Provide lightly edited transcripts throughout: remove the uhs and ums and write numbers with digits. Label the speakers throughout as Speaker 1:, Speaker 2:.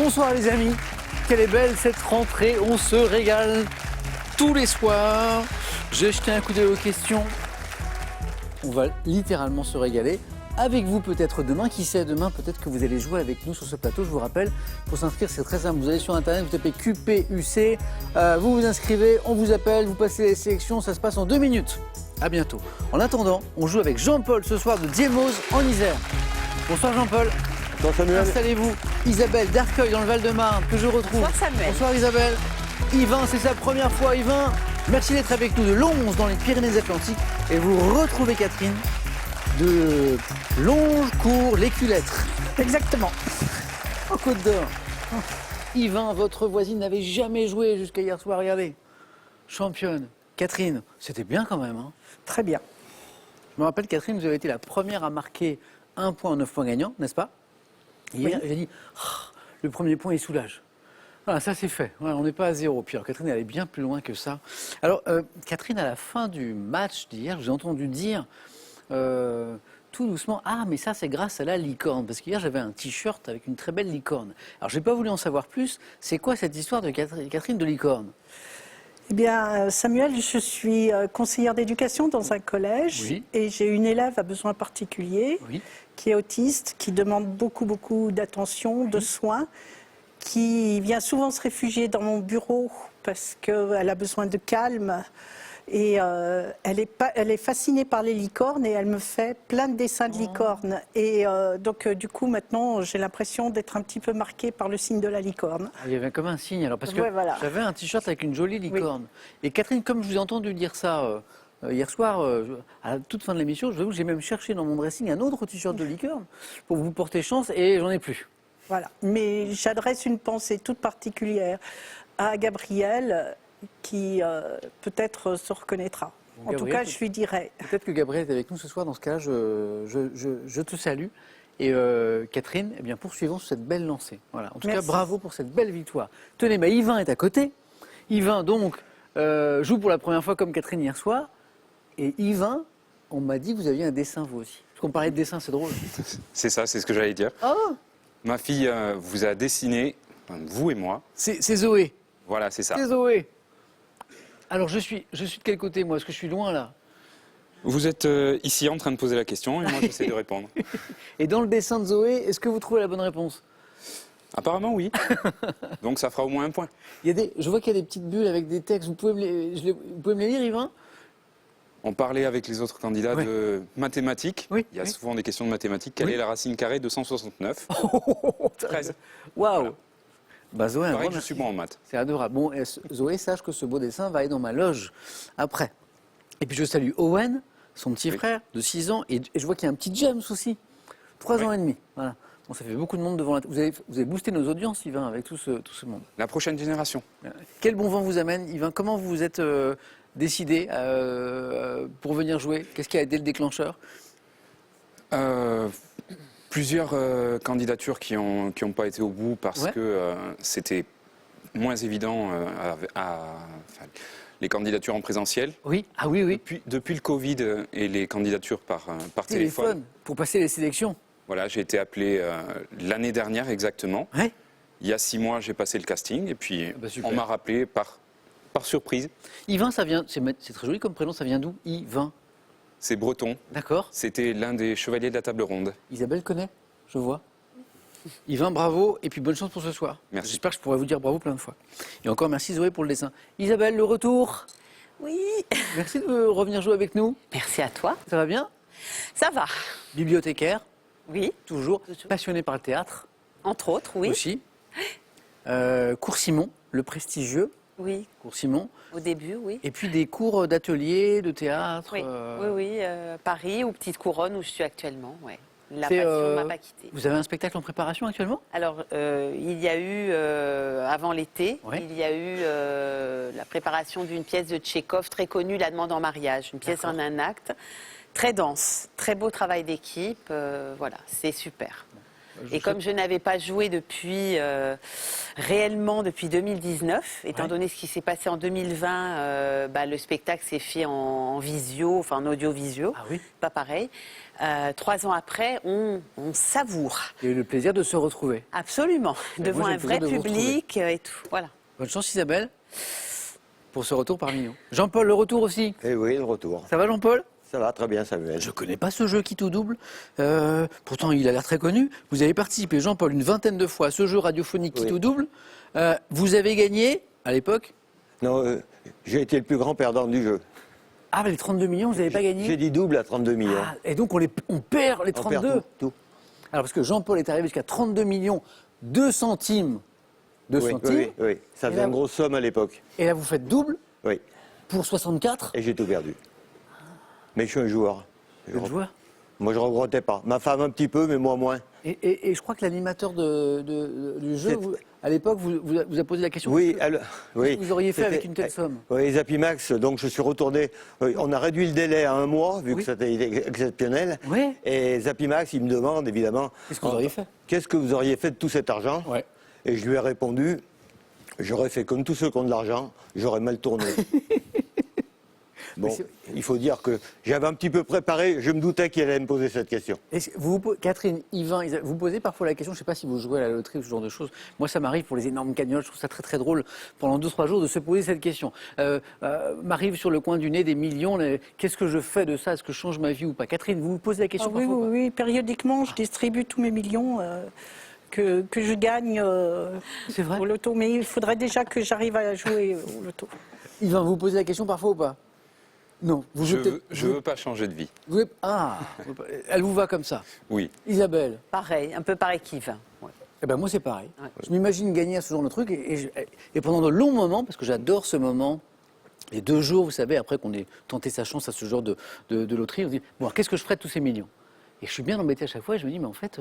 Speaker 1: Bonsoir les amis, quelle est belle cette rentrée, on se régale tous les soirs. J'ai jeté un coup d'œil aux questions, on va littéralement se régaler. Avec vous peut-être demain, qui sait, demain peut-être que vous allez jouer avec nous sur ce plateau. Je vous rappelle, pour s'inscrire c'est très simple, vous allez sur internet, vous tapez QPUC, vous vous inscrivez, on vous appelle, vous passez les sélections, ça se passe en 2 minutes. À bientôt. En attendant, on joue avec Jean-Paul ce soir de Diemose en Isère. Bonsoir Jean-Paul.
Speaker 2: Bonsoir Samuel.
Speaker 1: Installez-vous. Isabelle d'Arcueil dans le Val-de-Marne que je retrouve.
Speaker 3: Bonsoir Samuel.
Speaker 1: Bonsoir Isabelle. Yvain, c'est sa première fois. Yvain, merci d'être avec nous de Longe dans les Pyrénées-Atlantiques. Et vous retrouvez Catherine de Longe-Cours, l'Éculettre.
Speaker 3: Exactement.
Speaker 1: En Côte d'Or. Yvain, votre voisine n'avait jamais joué jusqu'à hier soir. Regardez. Championne. Catherine, c'était bien quand même. Hein.
Speaker 3: Très bien.
Speaker 1: Je me rappelle, Catherine, vous avez été la première à marquer 1 point en 9 points gagnants, n'est-ce pas? Hier, j'ai dit, le premier point, il soulage. Voilà, ça c'est fait. Voilà, on n'est pas à 0. Puis alors, Catherine, elle est bien plus loin que ça. Alors, Catherine, à la fin du match d'hier, je vous ai entendu dire tout doucement, ah, mais ça, c'est grâce à la licorne. Parce qu'hier, j'avais un t-shirt avec une très belle licorne. Alors, je n'ai pas voulu en savoir plus. C'est quoi cette histoire de Catherine de licorne?
Speaker 3: Eh bien, Samuel, je suis conseillère d'éducation dans un collège et j'ai une élève à besoins particuliers qui est autiste, qui demande beaucoup d'attention, de soins, qui vient souvent se réfugier dans mon bureau parce qu'elle a besoin de calme. Et elle est fascinée par les licornes et elle me fait plein de dessins de licornes. Et donc, du coup, maintenant, j'ai l'impression d'être un petit peu marquée par le signe de la licorne.
Speaker 1: Il y avait comme un signe, alors, parce que
Speaker 3: voilà.
Speaker 1: j'avais un t-shirt avec une jolie licorne. Et Catherine, comme je vous ai entendu dire ça hier soir, à la toute fin de l'émission, je vous avoue que j'ai même cherché dans mon dressing un autre t-shirt de licorne pour vous porter chance et j'en ai plus.
Speaker 3: Voilà. Mais j'adresse une pensée toute particulière à Gabriel, qui peut-être se reconnaîtra.
Speaker 1: Bon,
Speaker 3: en tout cas, je lui dirai.
Speaker 1: Peut-être que Gabriel est avec nous ce soir. Dans ce cas, je te salue. Et Catherine, eh bien, poursuivons sur cette belle lancée. Voilà. En tout cas, bravo pour cette belle victoire. Tenez, bah, Yvain est à côté. Yvain, donc, joue pour la première fois comme Catherine hier soir. Et Yvain, on m'a dit que vous aviez un dessin, vous aussi. Parce qu'on parlait de dessin, c'est drôle.
Speaker 4: C'est ça, c'est ce que j'allais dire.
Speaker 1: Oh,
Speaker 4: Ma fille vous a dessiné, vous et moi.
Speaker 1: c'est Zoé.
Speaker 4: Voilà, c'est ça.
Speaker 1: C'est Zoé. Alors, je suis de quel côté, moi? Est-ce que je suis loin, là?
Speaker 4: Vous êtes ici en train de poser la question et moi j'essaie de répondre.
Speaker 1: Et dans le dessin de Zoé, est-ce que vous trouvez la bonne réponse?
Speaker 4: Apparemment oui. Donc ça fera au moins 1 point.
Speaker 1: Je vois qu'il y a des petites bulles avec des textes. Vous pouvez me les lire, Yvain?
Speaker 4: On parlait avec les autres candidats de mathématiques.
Speaker 1: Oui.
Speaker 4: Il y a souvent des questions de mathématiques. Quelle est la racine carrée de 169? 13.
Speaker 1: Waouh
Speaker 4: Voilà.
Speaker 1: Bah Zoé, un
Speaker 4: Pareil
Speaker 1: grand
Speaker 4: que je suis
Speaker 1: merci.
Speaker 4: bon en maths.
Speaker 1: C'est adorable. Bon, Zoé, sache que ce beau dessin va aller dans ma loge après. Et puis je salue Owen, son petit frère de 6 ans. Et je vois qu'il y a un petit James aussi, 3 ans et demi. Voilà. Bon, ça fait beaucoup de monde devant la... Vous avez boosté nos audiences, Yvain, avec tout ce monde.
Speaker 4: La prochaine génération.
Speaker 1: Quel bon vent vous amène, Yvain? Comment vous vous êtes décidé pour venir jouer? Qu'est-ce qui a été le déclencheur?
Speaker 4: Plusieurs candidatures qui ont pas été au bout parce que c'était moins évident les candidatures en présentiel.
Speaker 1: Oui, ah oui.
Speaker 4: Depuis le Covid et les candidatures par téléphone.
Speaker 1: Pour passer les sélections.
Speaker 4: Voilà, j'ai été appelé l'année dernière exactement.
Speaker 1: Ouais.
Speaker 4: Il y a 6 mois, j'ai passé le casting et puis
Speaker 1: super.
Speaker 4: on m'a rappelé par surprise.
Speaker 1: Yvain, ça vient, c'est très joli comme prénom, ça vient d'où? Yvain.
Speaker 4: C'est breton.
Speaker 1: D'accord.
Speaker 4: C'était l'un des chevaliers de la table ronde.
Speaker 1: Isabelle connaît, je vois. Yvain, bravo, et puis bonne chance pour ce soir.
Speaker 4: Merci.
Speaker 1: J'espère que je pourrai vous dire bravo plein de fois. Et encore merci Zoé pour le dessin. Isabelle, le retour.
Speaker 5: Oui.
Speaker 1: Merci de revenir jouer avec nous.
Speaker 5: Merci à toi.
Speaker 1: Ça va bien?
Speaker 5: Ça va.
Speaker 1: Bibliothécaire,
Speaker 5: Oui.
Speaker 1: toujours. Passionné par le théâtre.
Speaker 5: Entre autres, oui.
Speaker 1: Aussi. Cours Simon, le prestigieux.
Speaker 5: Oui.
Speaker 1: Cours Simon.
Speaker 5: Au début, oui.
Speaker 1: Et puis des cours d'atelier, de théâtre.
Speaker 5: Oui. Paris ou Petite Couronne où je suis actuellement, ouais. La
Speaker 1: C'est,
Speaker 5: passion m'a pas quittée.
Speaker 1: Vous avez un spectacle en préparation actuellement?
Speaker 5: Alors, il y a eu, avant l'été, il y a eu la préparation d'une pièce de Tchekhov très connue, La demande en mariage. Une pièce en un acte, très dense, très beau travail d'équipe. Voilà, c'est super. Et comme je n'avais pas joué réellement depuis 2019, étant donné ce qui s'est passé en 2020, le spectacle s'est fait en visio, enfin en audio-visio, pas pareil. 3 ans après, on savoure.
Speaker 1: Il y a eu le plaisir de se retrouver.
Speaker 5: Absolument, devant un vrai public et tout. Voilà.
Speaker 1: Bonne chance Isabelle pour ce retour parmi nous. Jean-Paul, le retour aussi.
Speaker 2: Eh oui, le retour.
Speaker 1: Ça va Jean-Paul?
Speaker 2: Ça va très bien, Samuel.
Speaker 1: Je connais pas ce jeu qui tout double. Pourtant, il a l'air très connu. Vous avez participé, Jean-Paul, une vingtaine de fois à ce jeu radiophonique qui tout double. Vous avez gagné, à l'époque?
Speaker 2: Non, j'ai été le plus grand perdant du jeu.
Speaker 1: Ah, mais les 32 millions, vous n'avez pas gagné?
Speaker 2: J'ai dit double à 32 millions.
Speaker 1: Ah, et donc, on perd les 32?
Speaker 2: On perd tout.
Speaker 1: Alors, parce que Jean-Paul est arrivé jusqu'à 32 millions 2 centimes. 2 centimes.
Speaker 2: Oui. Ça faisait une grosse somme à l'époque.
Speaker 1: Et là, vous faites double?
Speaker 2: Oui.
Speaker 1: Pour 64?
Speaker 2: Et j'ai tout perdu. Mais je suis un joueur. Moi, je ne regrettais pas. Ma femme un petit peu, mais moi moins.
Speaker 1: Et je crois que l'animateur du jeu, à l'époque, vous a posé la question.
Speaker 2: Oui,
Speaker 1: oui. Vous auriez fait avec une telle somme.
Speaker 2: Oui, Zapimax, donc je suis retourné. On a réduit le délai à 1 mois, vu que c'était exceptionnel.
Speaker 1: Oui.
Speaker 2: Et Zapimax, il me demande évidemment.
Speaker 1: Qu'est-ce que vous auriez fait?
Speaker 2: Qu'est-ce que vous auriez fait de tout cet argent? Et je lui ai répondu, j'aurais fait comme tous ceux qui ont de l'argent, j'aurais mal tourné. Bon, il faut dire que j'avais un petit peu préparé, je me doutais qu'il allait me poser cette question.
Speaker 1: Catherine, Yvain, vous posez parfois la question, je ne sais pas si vous jouez à la loterie ou ce genre de choses. Moi, ça m'arrive pour les énormes cagnottes, je trouve ça très très drôle pendant 2-3 jours de se poser cette question. M'arrive sur le coin du nez des millions, qu'est-ce que je fais de ça? Est-ce que je change ma vie ou pas? Catherine, vous vous posez la question parfois?
Speaker 3: Oui, périodiquement, je distribue tous mes millions. Que je gagne au loto, mais il faudrait déjà que j'arrive à jouer au loto.
Speaker 1: Yvain, vous posez la question parfois ou pas? Non.
Speaker 4: Je ne veux pas changer de vie.
Speaker 1: Elle vous va comme ça?
Speaker 4: Oui.
Speaker 1: Isabelle?
Speaker 5: Pareil, un peu pareil qu'Yvain.
Speaker 1: Eh ben moi c'est pareil. Je m'imagine gagner à ce genre de truc et pendant de longs moments, parce que j'adore ce moment, les 2 jours, vous savez, après qu'on ait tenté sa chance à ce genre de loterie, on se dit, bon, qu'est-ce que je ferais de tous ces millions? Et je suis bien embêté à chaque fois et je me dis, mais en fait...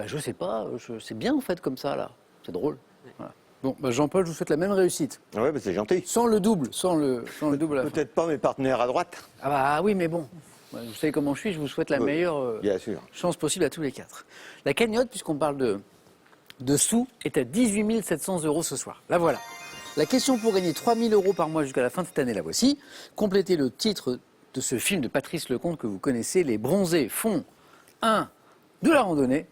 Speaker 1: je sais pas, c'est bien en fait comme ça là, c'est drôle. Voilà. Bon, Jean-Paul, je vous souhaite la même réussite.
Speaker 2: Oui, c'est gentil.
Speaker 1: Sans le double, sans le double.
Speaker 2: Peut-être pas mes partenaires à droite.
Speaker 1: Ah oui, mais bon, vous savez comment je suis, je vous souhaite la meilleure chance possible à tous les 4. La cagnotte, puisqu'on parle de sous, est à 18 700 € ce soir. La voilà. La question pour gagner 3 000 € par mois jusqu'à la fin de cette année, la voici. Complétez le titre de ce film de Patrice Lecomte que vous connaissez, Les Bronzés font 1. de la randonnée,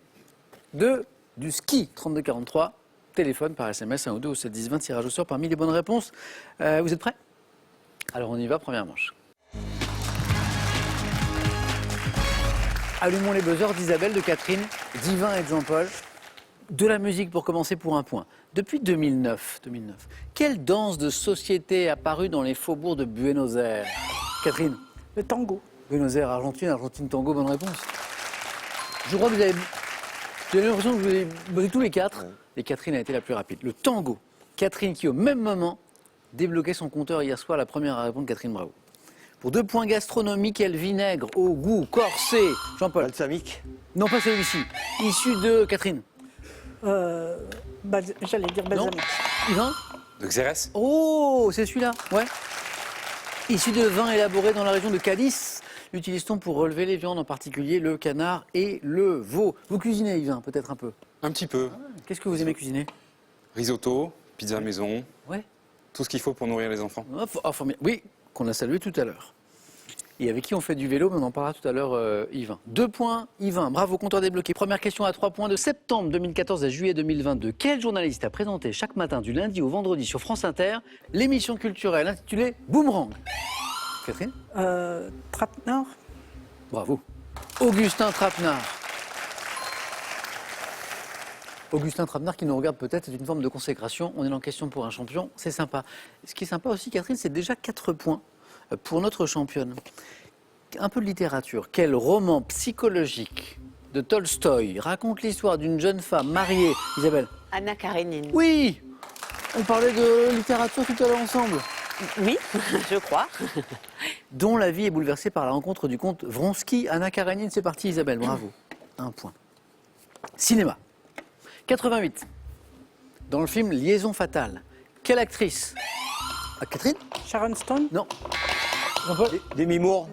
Speaker 1: 2. du ski, 3243, téléphone par SMS 1 ou 2 au 7 10 20, tirage au sort parmi les bonnes réponses. Vous êtes prêts? Alors on y va, première manche. Allumons les buzzers d'Isabelle, de Catherine, d'Yvain et de Jean-Paul. De la musique pour commencer pour un point. Depuis 2009, quelle danse de société est apparue dans les faubourgs de Buenos Aires? Catherine?
Speaker 3: Le tango.
Speaker 1: Buenos Aires, Argentine tango, bonne réponse. Je crois que vous avez... J'ai l'impression que vous avez bossé tous les 4, et Catherine a été la plus rapide. Le tango. Catherine qui, au même moment, débloquait son compteur hier soir, la première à répondre, Catherine, bravo. Pour 2 points gastronomiques, quel vinaigre au goût corsé? Jean-Paul?
Speaker 2: Balsamique.
Speaker 1: Non, pas celui-ci. Issu de Catherine.
Speaker 3: J'allais dire balsamique.
Speaker 1: Yvain?
Speaker 4: De Xérès.
Speaker 1: Oh, c'est celui-là, ouais. Issu de vins élaborés dans la région de Cadiz. L'utilise-t-on pour relever les viandes, en particulier le canard et le veau? Vous cuisinez, Yvain, peut-être un peu?
Speaker 4: Un petit peu.
Speaker 1: Qu'est-ce que vous aimez cuisiner?
Speaker 4: Risotto, pizza maison.
Speaker 1: Ouais.
Speaker 4: Tout ce qu'il faut pour nourrir les enfants.
Speaker 1: Oui, qu'on a salué tout à l'heure. Et avec qui on fait du vélo, mais on en parlera tout à l'heure, Yvain. 2 points, Yvain. Bravo, compteur débloqué. Première question à 3 points. De septembre 2014 à juillet 2022, quel journaliste a présenté chaque matin du lundi au vendredi sur France Inter l'émission culturelle intitulée Boomerang? Catherine?
Speaker 3: Trapenard.
Speaker 1: Bravo. Augustin Trapenard. Augustin Trapenard qui nous regarde peut-être, c'est une forme de consécration. On est en question pour un champion, c'est sympa. Ce qui est sympa aussi, Catherine, c'est déjà 4 points pour notre championne. Un peu de littérature. Quel roman psychologique de Tolstoï raconte l'histoire d'une jeune femme mariée? Isabelle?
Speaker 5: Anna Karénine.
Speaker 1: Oui. On parlait de littérature tout à l'heure ensemble.
Speaker 5: Oui, je crois.
Speaker 1: Dont la vie est bouleversée par la rencontre du comte Vronsky. Anna Karénine, c'est parti, Isabelle, bravo. 1 point. Cinéma. 88. Dans le film Liaison fatale, quelle actrice? Catherine?
Speaker 3: Sharon Stone?
Speaker 1: Non.
Speaker 2: Demi Moore?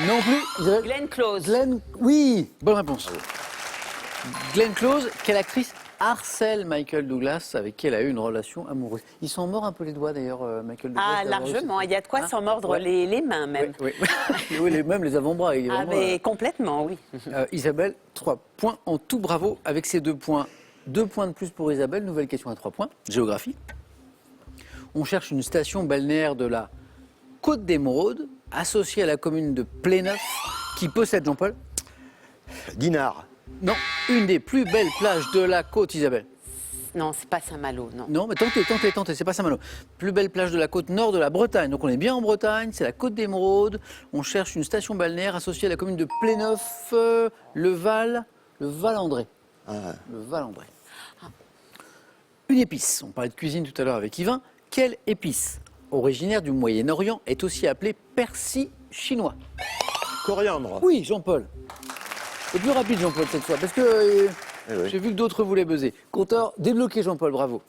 Speaker 1: Non plus.
Speaker 5: Glenn Close.
Speaker 1: Oui, bonne réponse. Glenn Close, quelle actrice harcèle Michael Douglas, avec qui elle a eu une relation amoureuse? Ils sont morts un peu les doigts d'ailleurs, Michael Douglas.
Speaker 5: Ah, largement. Il y a de quoi s'en mordre les mains même.
Speaker 1: Oui, oui. Même les avant-bras.
Speaker 5: Ah, mais complètement, oui.
Speaker 1: Isabelle, 3 points en tout, bravo. Avec ces 2 points, 2 points de plus pour Isabelle. Nouvelle question à 3 points. Géographie. On cherche une station balnéaire de la Côte d'Émeraude, associée à la commune de Pléneuf, qui possède, Jean-Paul?
Speaker 2: Dinard.
Speaker 1: Non, une des plus belles plages de la côte, Isabelle.
Speaker 5: Non, c'est pas Saint-Malo, non.
Speaker 1: Non, mais tentez, c'est pas Saint-Malo. Plus belle plage de la côte nord de la Bretagne. Donc on est bien en Bretagne, c'est la Côte d'Émeraude. On cherche une station balnéaire associée à la commune de Pléneuf, le Val-André.
Speaker 2: Ah.
Speaker 1: Le Val-André. Une épice, on parlait de cuisine tout à l'heure avec Yvain. Quelle épice, originaire du Moyen-Orient, est aussi appelée persil chinois?
Speaker 2: Coriandre.
Speaker 1: Oui, Jean-Paul. C'est plus rapide, Jean-Paul, cette fois, parce que j'ai vu que d'autres voulaient buzzer. Compteur débloqué, Jean-Paul, bravo.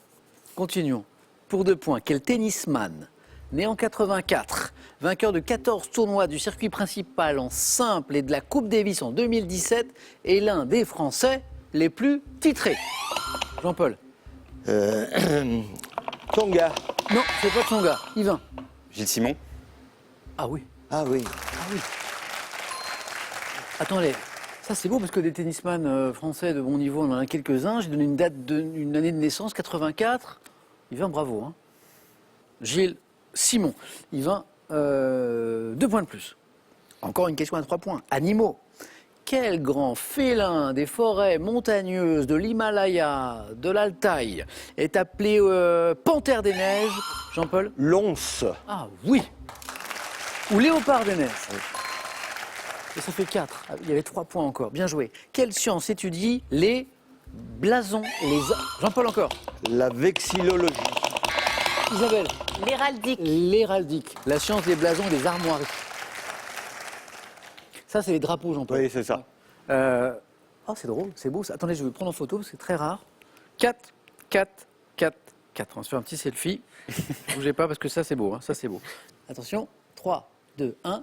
Speaker 1: Continuons. Pour 2 points, quel tennisman, né en 84, vainqueur de 14 tournois du circuit principal en simple et de la Coupe Davis en 2017, est l'un des Français les plus titrés? Jean-Paul.
Speaker 2: Tonga.
Speaker 1: Non, c'est pas Tsonga. Yvain.
Speaker 4: Gilles Simon.
Speaker 1: Ah oui.
Speaker 2: Ah oui.
Speaker 1: Attendez, ça c'est beau parce que des tennisman français de bon niveau, on en a quelques-uns. J'ai donné une année de naissance, 84. Yvain, bravo. Hein. Gilles Simon. Yvain, 2 points de plus. Encore une question à 3 points. Animaux. Quel grand félin des forêts montagneuses de l'Himalaya, de l'Altaï, est appelé panthère des neiges, Jean-Paul?
Speaker 2: L'once.
Speaker 1: Ah oui. Ou léopard des neiges. Et ça fait 4. Il y avait 3 points encore. Bien joué. Quelle science étudie les blasons Jean-Paul encore.
Speaker 2: La vexillologie.
Speaker 1: Isabelle.
Speaker 5: L'héraldique.
Speaker 1: L'héraldique. La science des blasons et des armoiries. Ça, c'est les drapeaux, Jean-Paul.
Speaker 2: Oui, c'est ça.
Speaker 1: Oh, c'est drôle, c'est beau ça. Attendez, je vais prendre en photo parce que c'est très rare. 4, 4, 4, 4. On se fait un petit selfie. Ne bougez pas parce que ça, c'est beau. Hein. Ça, c'est beau. Attention. 3, 2, 1.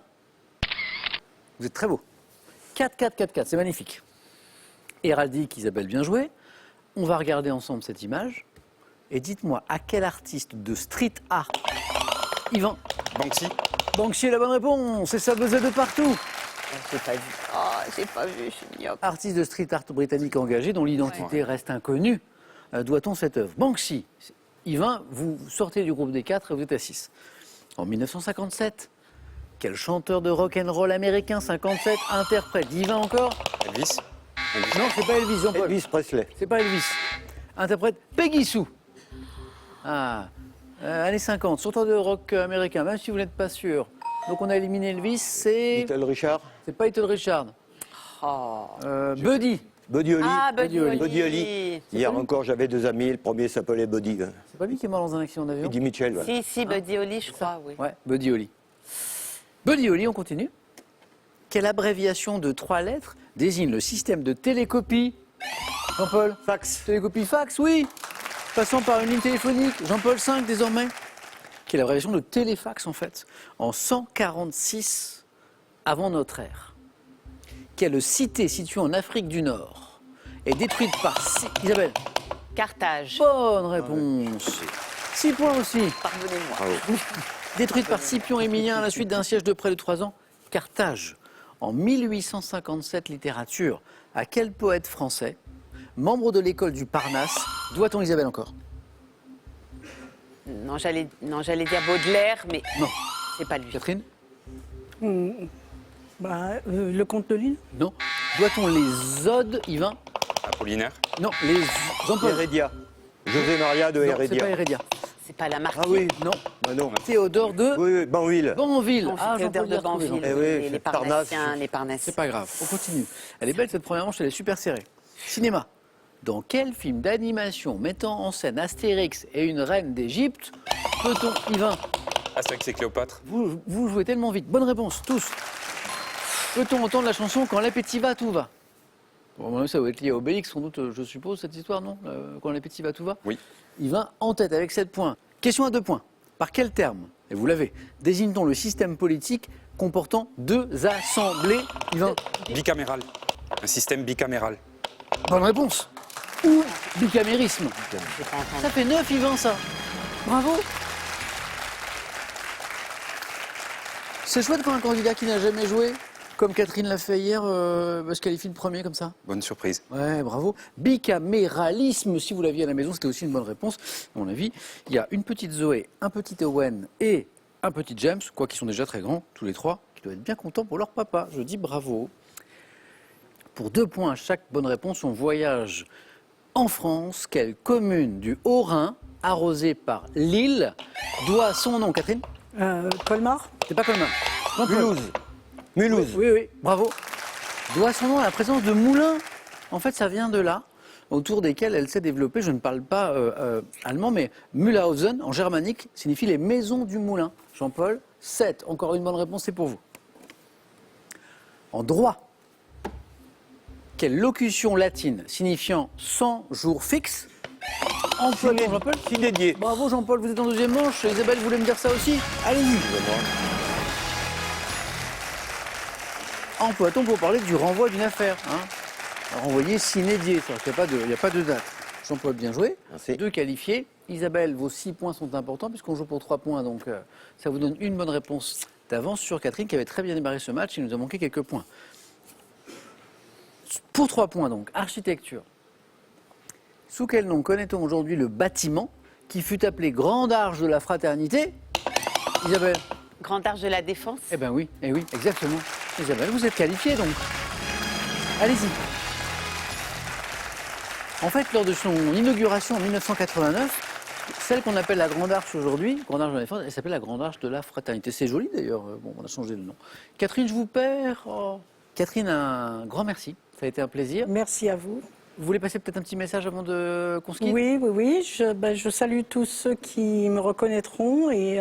Speaker 1: Vous êtes très beau. 4, 4, 4, 4. C'est magnifique. Héraldique, Isabelle, bien joué. On va regarder ensemble cette image. Et dites-moi, à quel artiste de street art Yvan.
Speaker 4: Banksy.
Speaker 1: Banksy est la bonne réponse. Et ça buzzait de partout.
Speaker 5: J'ai pas vu. Oh, j'ai pas vu, je suis myope.
Speaker 1: Artiste de street art britannique engagé, dont l'identité reste inconnue. Doit-on cette œuvre? Banksy. Yvain, vous sortez du groupe des 4 et vous êtes à 6. En 1957, quel chanteur de rock'n'roll américain 57 interprète Yvain encore?
Speaker 4: Elvis.
Speaker 1: Non, c'est pas Elvis, Jean-Paul.
Speaker 2: Elvis Presley.
Speaker 1: C'est pas Elvis. Interprète Peggy Sue. Ah, années 50, chanteur de rock américain, même si vous n'êtes pas sûr. Donc on a éliminé Elvis, c'est...
Speaker 2: Little Richard.
Speaker 1: C'est pas Little Richard. Buddy.
Speaker 2: Buddy Holly.
Speaker 5: Ah, Buddy Holly.
Speaker 2: Buddy Holly. Hier encore, j'avais 2 amis. Le premier s'appelait Buddy.
Speaker 1: C'est pas lui qui est mort dans un accident d'avion?
Speaker 2: Eddie Mitchell. Ouais.
Speaker 5: Si, Buddy Holly, je crois, oui.
Speaker 1: Ouais, Buddy Holly. Buddy Holly, on continue. Quelle abréviation de 3 lettres désigne le système de télécopie? Jean-Paul?
Speaker 2: Fax.
Speaker 1: Télécopie fax, oui. Passant par une ligne téléphonique. Jean-Paul V désormais. Quelle abréviation de téléfax en fait? En 146 avant notre ère. Quelle cité située en Afrique du Nord est détruite par... Isabelle?
Speaker 5: Carthage.
Speaker 1: Bonne réponse. 6 points aussi.
Speaker 5: Pardonnez-moi.
Speaker 1: Détruite par Scipion Émilien à la suite d'un siège de près de 3 ans. Carthage. En 1857, littérature. À quel poète français, membre de l'école du Parnasse, doit-on Isabelle encore?
Speaker 5: Non, j'allais dire Baudelaire, mais
Speaker 1: Non.
Speaker 5: c'est pas lui.
Speaker 1: Catherine?
Speaker 3: Le Comte de Lille.
Speaker 1: Non. Doit-on les odes, Yvain?
Speaker 4: Apollinaire.
Speaker 1: Non, les Jean-Paul.
Speaker 2: Hérédia. José Maria de
Speaker 1: Non, c'est
Speaker 2: Hérédia.
Speaker 1: pas Hérédia.
Speaker 5: C'est pas la marque.
Speaker 2: Ah oui.
Speaker 1: Non.
Speaker 2: Ah non.
Speaker 1: Théodore de
Speaker 2: Oui, Banville.
Speaker 1: Banville.
Speaker 5: Théodore
Speaker 1: Jean-Paul
Speaker 5: de
Speaker 1: l'a retrouvé,
Speaker 5: Banville.
Speaker 1: Jean-Paul.
Speaker 2: Eh oui,
Speaker 5: les
Speaker 2: Parnasse.
Speaker 5: Parnassiens, les Parnassiens.
Speaker 1: C'est pas grave, on continue. Elle est belle cette première manche, elle est super serrée. Cinéma. Dans quel film d'animation mettant en scène Astérix et une reine d'Égypte peut-on, Yvain?
Speaker 4: Astérix et Cléopâtre.
Speaker 1: Vous jouez tellement vite. Bonne réponse, tous. Peut-on entendre la chanson Quand l'appétit va, tout va? Bon, ça doit être lié à Obélix, sans doute, je suppose, cette histoire, non? Quand l'appétit va, tout va?
Speaker 4: Oui.
Speaker 1: Yvain en tête avec 7 points. Question à 2 points. Par quel terme, et vous l'avez, désigne-t-on le système politique comportant 2 assemblées? Yvain?
Speaker 4: Bicaméral. Un système bicaméral.
Speaker 1: Bonne réponse. Ou bicamérisme. Ça fait 9, Yvan, ça. Bravo. C'est chouette quand un candidat qui n'a jamais joué, comme Catherine l'a fait hier, se qualifie de premier comme ça.
Speaker 4: Bonne surprise.
Speaker 1: Ouais, bravo. Bicaméralisme, si vous l'aviez à la maison, c'était aussi une bonne réponse. À mon avis, il y a une petite Zoé, un petit Owen et un petit James, quoi qu'ils sont déjà très grands, tous les trois, qui doivent être bien contents pour leur papa. Je dis bravo. Pour 2 points à chaque bonne réponse, on voyage en France. Quelle commune du Haut-Rhin, arrosée par l'Ille, doit son nom, Catherine?
Speaker 3: Colmar.
Speaker 1: C'est pas Colmar.
Speaker 2: Mulhouse. Mulhouse.
Speaker 1: Oui, bravo. Doit son nom à la présence de moulins. En fait, ça vient de là, autour desquels elle s'est développée. Je ne parle pas allemand, mais Mühlhausen, en germanique, signifie les maisons du moulin. Jean-Paul, 7. Encore une bonne réponse, c'est pour vous. En droit, quelle locution latine signifiant 100 jours fixes emploie-t-on, Jean-Paul?
Speaker 2: Sinédier.
Speaker 1: Bravo Jean-Paul, vous êtes en deuxième manche. Isabelle voulait me dire ça aussi. Allez-y. Emploie-t-on pour parler du renvoi d'une affaire, hein? Renvoyer sinédier, il n'y a pas de date. Jean-Paul, bien joué.
Speaker 2: Merci.
Speaker 1: 2 qualifiés. Isabelle, vos 6 points sont importants puisqu'on joue pour 3 points. Donc ça vous donne une bonne réponse d'avance sur Catherine qui avait très bien démarré ce match. Il nous a manqué quelques points. Pour 3 points donc, architecture. Sous quel nom connaît-on aujourd'hui le bâtiment qui fut appelé Grande Arche de la Fraternité? Isabelle?
Speaker 5: Grande Arche de la Défense.
Speaker 1: Eh oui, exactement. Isabelle, vous êtes qualifiée donc. Allez-y. En fait, lors de son inauguration en 1989, celle qu'on appelle la Grande Arche aujourd'hui, Grande Arche de la Défense, elle s'appelle la Grande Arche de la Fraternité. C'est joli d'ailleurs. Bon, on a changé le nom. Catherine, je vous perds. Oh. Catherine, un grand merci. Ça a été un plaisir.
Speaker 3: Merci à vous.
Speaker 1: Vous voulez passer peut-être un petit message avant qu'on se quitte?
Speaker 3: Oui. Je salue tous ceux qui me reconnaîtront et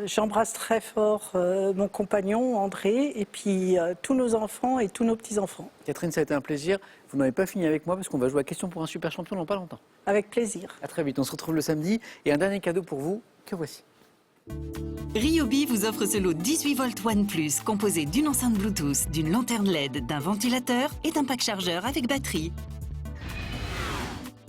Speaker 3: j'embrasse très fort mon compagnon André et puis tous nos enfants et tous nos petits-enfants.
Speaker 1: Catherine, ça a été un plaisir. Vous n'avez pas fini avec moi parce qu'on va jouer à Question pour un super champion dans pas longtemps.
Speaker 3: Avec plaisir.
Speaker 1: À très vite, on se retrouve le samedi. Et un dernier cadeau pour vous, que voici.
Speaker 6: Ryobi vous offre ce lot 18 volts One Plus, composé d'une enceinte Bluetooth, d'une lanterne LED, d'un ventilateur et d'un pack chargeur avec batterie.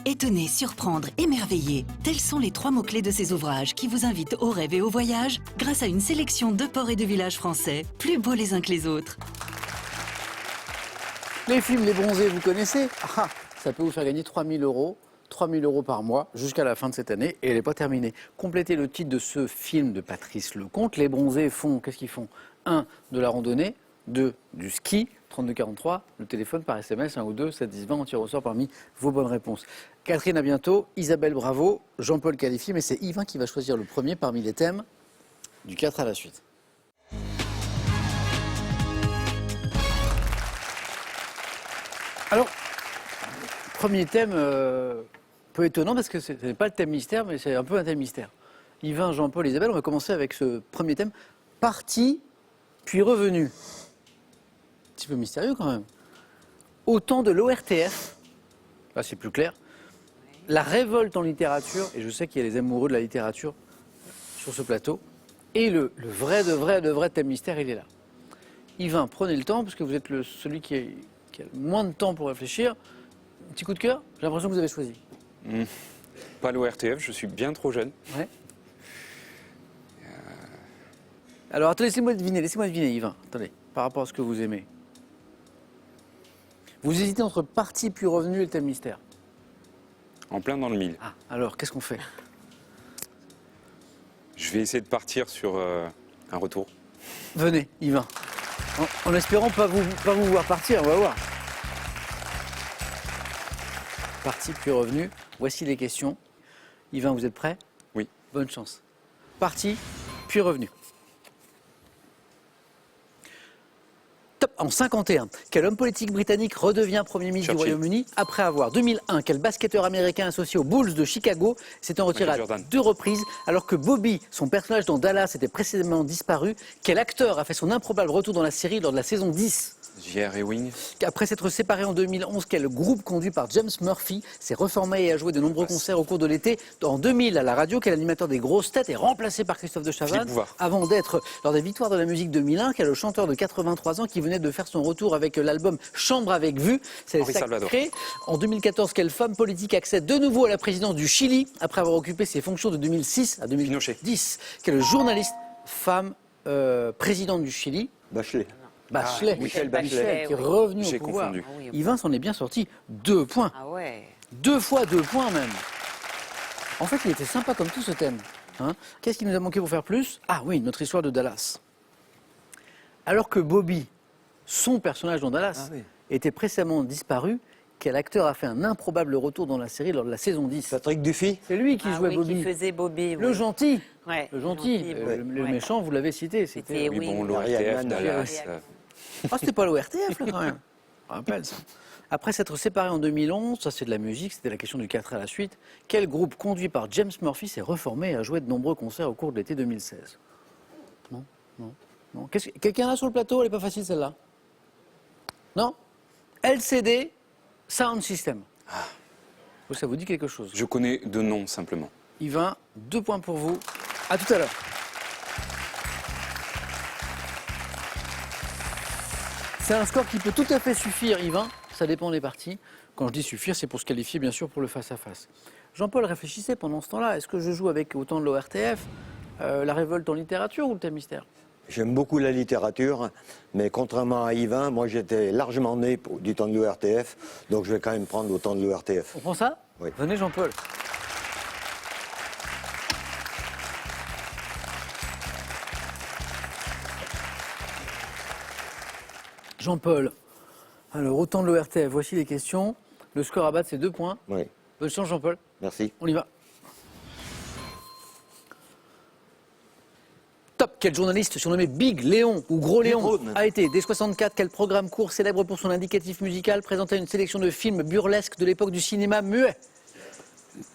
Speaker 6: Étonner, surprendre, émerveiller, tels sont les 3 mots-clés de ces ouvrages qui vous invitent au rêve et au voyage grâce à une sélection de ports et de villages français, plus beaux les uns que les autres.
Speaker 1: Les films Les Bronzés, vous connaissez? Ça peut vous faire gagner 3 000 €. 3 000 € par mois jusqu'à la fin de cette année et elle n'est pas terminée. Complétez le titre de ce film de Patrice Lecomte. Les Bronzés font, qu'est-ce qu'ils font? 1. De la randonnée. 2. Du ski. 3243. Le téléphone par SMS 1 ou 2 7 10 20. On tire au sort parmi vos bonnes réponses. Catherine, à bientôt. Isabelle, bravo. Jean-Paul qualifié, mais c'est Yvain qui va choisir le premier parmi les thèmes du 4 à la suite. Alors, premier thème peu étonnant parce que ce n'est pas le thème mystère, mais c'est un peu un thème mystère. Yvain, Jean-Paul, Isabelle, on va commencer avec ce premier thème. Parti, puis revenu. Un petit peu mystérieux quand même. Au temps de l'ORTF, là c'est plus clair, la révolte en littérature, et je sais qu'il y a les amoureux de la littérature sur ce plateau, et le vrai thème mystère, il est là. Yvain, prenez le temps, parce que vous êtes celui qui a le moins de temps pour réfléchir. Un petit coup de cœur, j'ai l'impression que vous avez choisi.
Speaker 4: Pas l'ORTF, je suis bien trop jeune.
Speaker 1: Ouais. Alors, attendez, laissez-moi deviner, Yvain. Attendez, par rapport à ce que vous aimez. Vous hésitez entre parti puis revenu et le thème mystère.
Speaker 4: En plein dans le mille.
Speaker 1: Ah, alors, qu'est-ce qu'on fait?
Speaker 4: Je vais essayer de partir sur un retour.
Speaker 1: Venez, Yvain. En espérant pas vous voir partir, on va voir. Parti puis revenu. Voici les questions. Yvain, vous êtes prêt?
Speaker 4: Oui.
Speaker 1: Bonne chance. Parti puis revenu. Top. En 51, quel homme politique britannique redevient Premier ministre du Royaume-Uni après avoir, 2001, quel basketteur américain associé aux Bulls de Chicago s'était retiré à 2 reprises alors que Bobby, son personnage dans Dallas, était précédemment disparu? Quel acteur a fait son improbable retour dans la série lors de la saison 10?
Speaker 4: J.R. Ewing.
Speaker 1: Après s'être séparé en 2011, quel groupe conduit par James Murphy s'est reformé et a joué de nombreux concerts au cours de l'été? En 2000, à la radio, quel animateur des grosses têtes est remplacé par Christophe de Chavannes avant d'être, lors des victoires de la musique 2001, quel chanteur de 83 ans qui venait venait de faire son retour avec l'album Chambre avec vue. C'est sacré. En 2014, quelle femme politique accède de nouveau à la présidence du Chili après avoir occupé ses fonctions de 2006 à 2010? Quelle journaliste femme présidente du Chili?
Speaker 2: Bachelet.
Speaker 1: Michel Bachelet, qui est revenu au pouvoir. Yvain s'en est bien sorti. 2 points.
Speaker 5: Ah ouais.
Speaker 1: 2 fois 2 points même. En fait, il était sympa comme tout ce thème. Hein. Qu'est-ce qui nous a manqué pour faire plus? Ah oui, notre histoire de Dallas. Alors que Bobby, son personnage dans Dallas, était précédemment disparu, quel acteur a fait un improbable retour dans la série lors de la saison 10?
Speaker 2: Patrick Dufy.
Speaker 1: C'est lui qui jouait Bobby.
Speaker 5: Qui faisait Bobby.
Speaker 1: Le gentil.
Speaker 5: Ouais,
Speaker 1: le gentil. Le méchant, vous l'avez cité. C'était
Speaker 4: l'ORTF, Dallas.
Speaker 1: Ah, c'était pas l'ORTF, là, quand même. Je me rappelle ça. Après s'être séparés en 2011, ça c'est de la musique, c'était la question du 4 à la suite, quel groupe conduit par James Murphy s'est reformé et a joué de nombreux concerts au cours de l'été 2016? Non. Quelqu'un là sur le plateau? Elle n'est pas facile celle-là. Non? LCD Sound System. Ça vous dit quelque chose?
Speaker 4: Je connais de nom simplement.
Speaker 1: Yvain, 2 points pour vous. À tout à l'heure. C'est un score qui peut tout à fait suffire, Yvain. Ça dépend des parties. Quand je dis suffire, c'est pour se qualifier, bien sûr, pour le face-à-face. Jean-Paul réfléchissait pendant ce temps-là. Est-ce que je joue avec autant de l'ORTF, la révolte en littérature ou le thème mystère?
Speaker 2: J'aime beaucoup la littérature, mais contrairement à Yvain, moi j'étais largement né du temps de l'ORTF, donc je vais quand même prendre autant de l'ORTF.
Speaker 1: On prend ça?
Speaker 2: Oui.
Speaker 1: Venez, Jean-Paul. Jean-Paul, alors autant de l'ORTF, voici les questions. Le score à battre, c'est 2 points.
Speaker 2: Oui.
Speaker 1: Bonne chance, Jean-Paul.
Speaker 2: Merci.
Speaker 1: On y va. Top. Quel journaliste surnommé Big Léon ou Gros Léon a été dès 64? Quel programme court célèbre pour son indicatif musical présentait une sélection de films burlesques de l'époque du cinéma muet?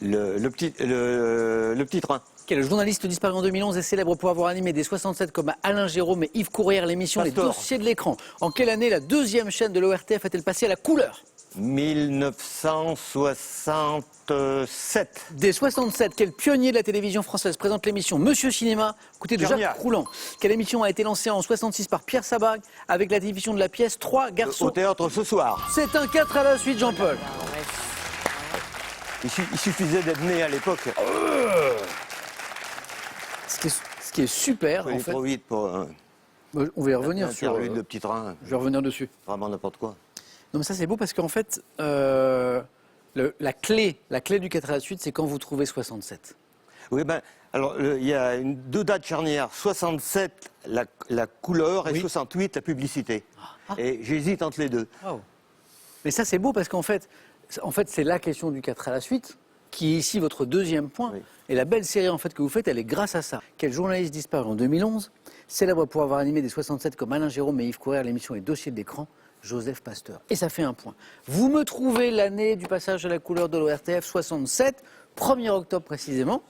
Speaker 2: Le petit train.
Speaker 1: Quel journaliste disparu en 2011 est célèbre pour avoir animé dès 67 comme Alain Jérôme et Yves Courrière l'émission Les Dossiers de l'écran? En quelle année la 2e chaîne de l'ORTF a-t-elle passé à la couleur?
Speaker 2: 1967.
Speaker 1: Dès 67, quel pionnier de la télévision française présente l'émission Monsieur Cinéma, côté de Jacques Rouland? Quelle émission a été lancée en 66 par Pierre Sabag avec la diffusion de la pièce 3 garçons
Speaker 2: au théâtre ce soir?
Speaker 1: C'est un 4 à la suite, Jean-Paul.
Speaker 2: Il suffisait d'être né à l'époque.
Speaker 1: Ce qui est super, en fait.
Speaker 2: Trop vite pour.
Speaker 1: On va y revenir sur
Speaker 2: le petit train.
Speaker 1: Je vais revenir dessus.
Speaker 2: Vraiment n'importe quoi.
Speaker 1: Non, mais ça c'est beau parce qu'en fait, la clé du 4 à la suite, c'est quand vous trouvez 67.
Speaker 2: Oui, ben, alors il y a 2 dates charnières. 67, la couleur, et 68, la publicité. Et j'hésite entre les deux.
Speaker 1: Wow. Mais ça c'est beau parce qu'en fait, c'est la question du 4 à la suite qui est ici votre 2e point. Oui. Et la belle série en fait que vous faites, elle est grâce à ça. Quel journaliste disparu en 2011, célèbre pour avoir animé des 67 comme Alain Jérôme et Yves Courrière l'émission Les Dossiers de l'écran? Joseph Pasteur. Et ça fait 1 point. Vous me trouvez l'année du passage à la couleur de l'ORTF, 67, 1er octobre précisément.